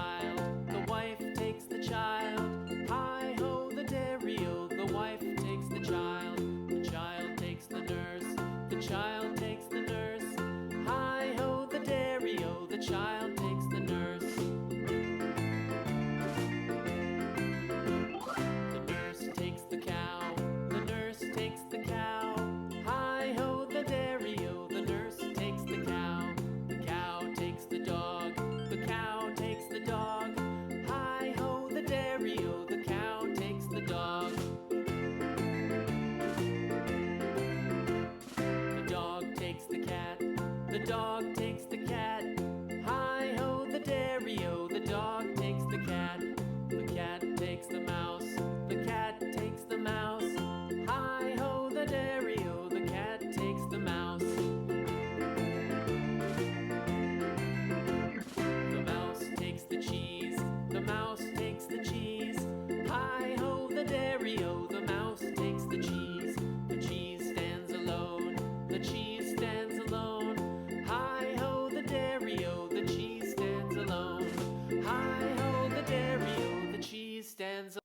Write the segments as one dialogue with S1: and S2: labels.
S1: child, the wife takes the child. Hi ho, the dairy-o, the wife takes the child takes the nurse, the child takes the nurse. Hi ho, the dairy-o, the child takes the nurse. The nurse takes the cow, the nurse takes the cow. Hi ho, the dairy-o, the nurse takes the cow takes the dog, the cow takes the dog. Hi ho, the dairy-o, the cow takes the dog. The dog takes the cat, the dog takes the cat. Hi ho, the dairy-o, the dog takes the cat takes the mouse, the cat takes the mouse. Hi ho, the dairy-o, the cat takes the mouse. The mouse takes the cheese, the mouse takes the cheese. Hi ho, the dairy-o, the mouse takes the cheese. The cheese stands alone, the cheese stands alone. Hi ho, the dairy-o, the cheese stands alone. Hi ho, the dairy-o, the cheese stands alone.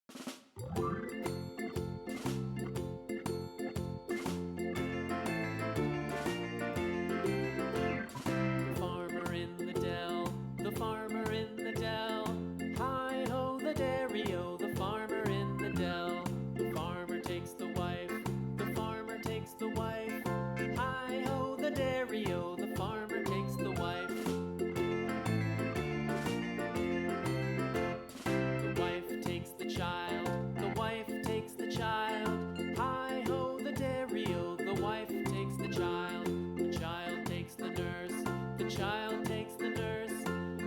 S1: The farmer in the dell, the farmer in the dell. Hi ho, the dairy-o, the farmer in the dell. The farmer takes the wife, the farmer takes the wife. Hi ho, the dairy-o, the farmer takes the wife. The wife takes the child, the wife takes the child. Hi ho, the dairy-o, the wife takes the child takes the nurse, the child takes the nurse.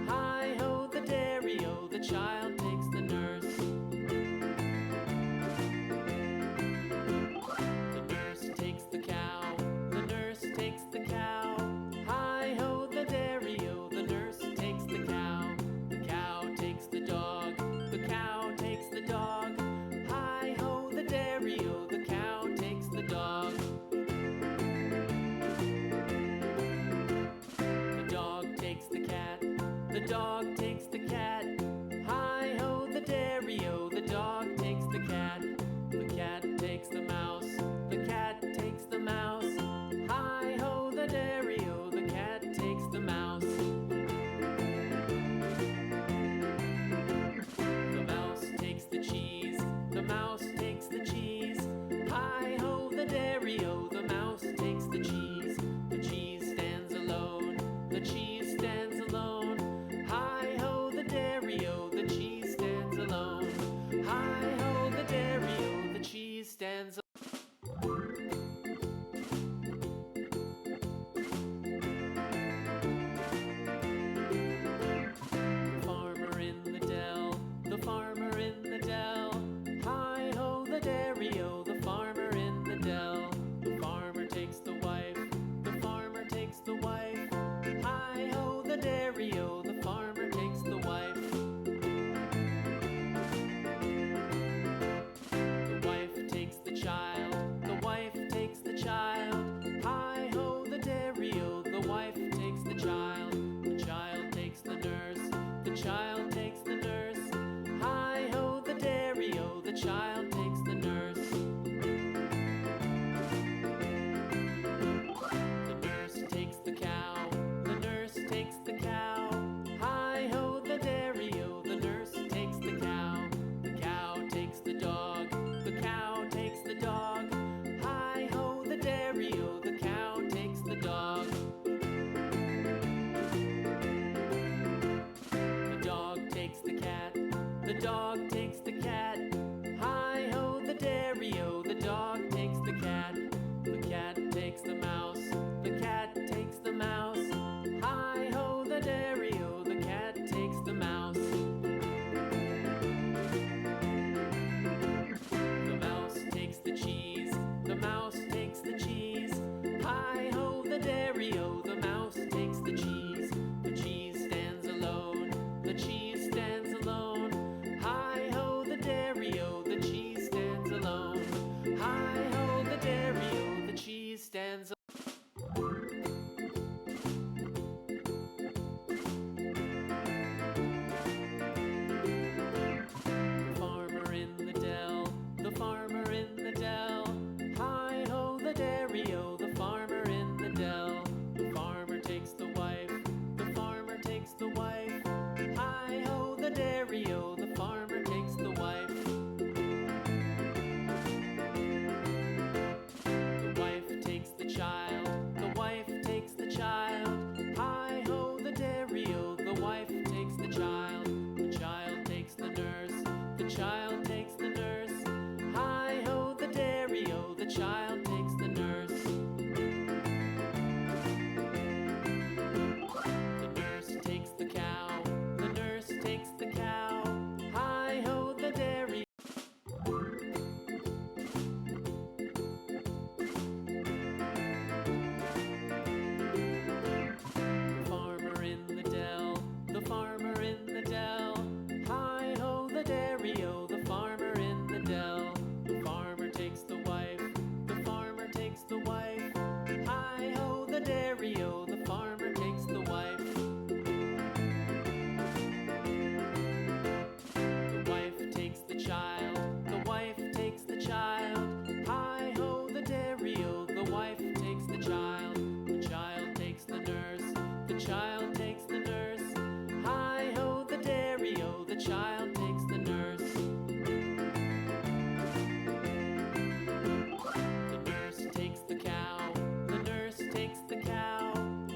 S1: Hi ho, the dairy-o, the child takes the nurse. The nurse takes the cow, the nurse takes the cow. Hi ho, the dairy-o, the nurse takes the cow takes the dog, the cow takes the dog. Hi ho, the dairy-o, the cow takes the dog. The dog takes the cat, the dog takes the cat. Hi ho, the dairy-o, the dog takes the cat takes the mouse, the cat takes the mouse. Hi ho, the dairy-o, the cat takes the mouse. The mouse takes the cheese, the mouse takes the cheese. Hi ho, the dairy-o, the mouse takes the cheese. The cheese stands alone, the cheese stands alone. Hi ho, the dairy-o, the cheese stands alone. Hi ho, the dairy-o, the cheese stands alone. The farmer in the dell, the farmer in the dell. Hi ho, the dairy-o, the farmer in the dell. The farmer takes the wife, the farmer takes the wife. Hi ho, the dairy-o, the farmer takes the wife. The wife takes the child, the wife takes the child. Hi ho, the dairy-o, the wife takes the child takes the nurse, the child takes the nurse. Hi ho, the dairy-o, the child takes the nurse. The nurse takes the cow, the nurse takes the cow. Hi ho, the dairy-o, the nurse takes the cow takes the dog, the cow takes the dog. Hi ho, the dairy-o, the cow takes the dog. The dog child, the wife takes the child. Hi ho, the dairy-o, the wife takes the child takes the nurse, the child takes the nurse. Hi ho, the dairy-o, the child takes the nurse. The nurse takes the cow, the nurse takes the cow.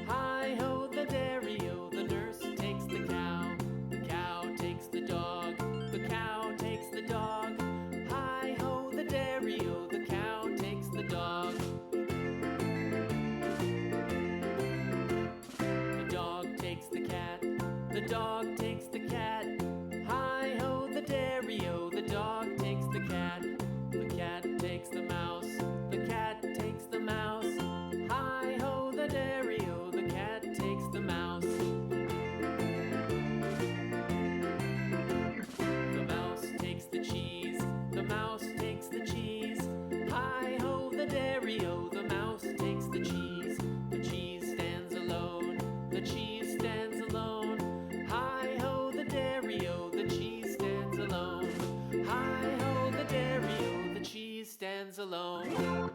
S1: Hi ho, the dairy-o, the nurse takes the cow. The cow takes the dog, the cow takes the dog. Hi ho, the dairy-o, the cow takes the dog. The dog takes the cat, the dog takes the cat. Hi ho, the dairy-o, the dog takes the cat. The cat takes the mouse, the cat takes the mouse. Hi ho, the dairy-o, the cat takes the mouse. The mouse takes the cheese, the mouse takes the cheese. Hi ho, the dairy-o, the mouse takes the cheese. The cheese stands alone, the cheese stands alone. Hi ho, the dairy-o, the cheese stands alone. Hi ho, the dairy-o, the cheese stands alone.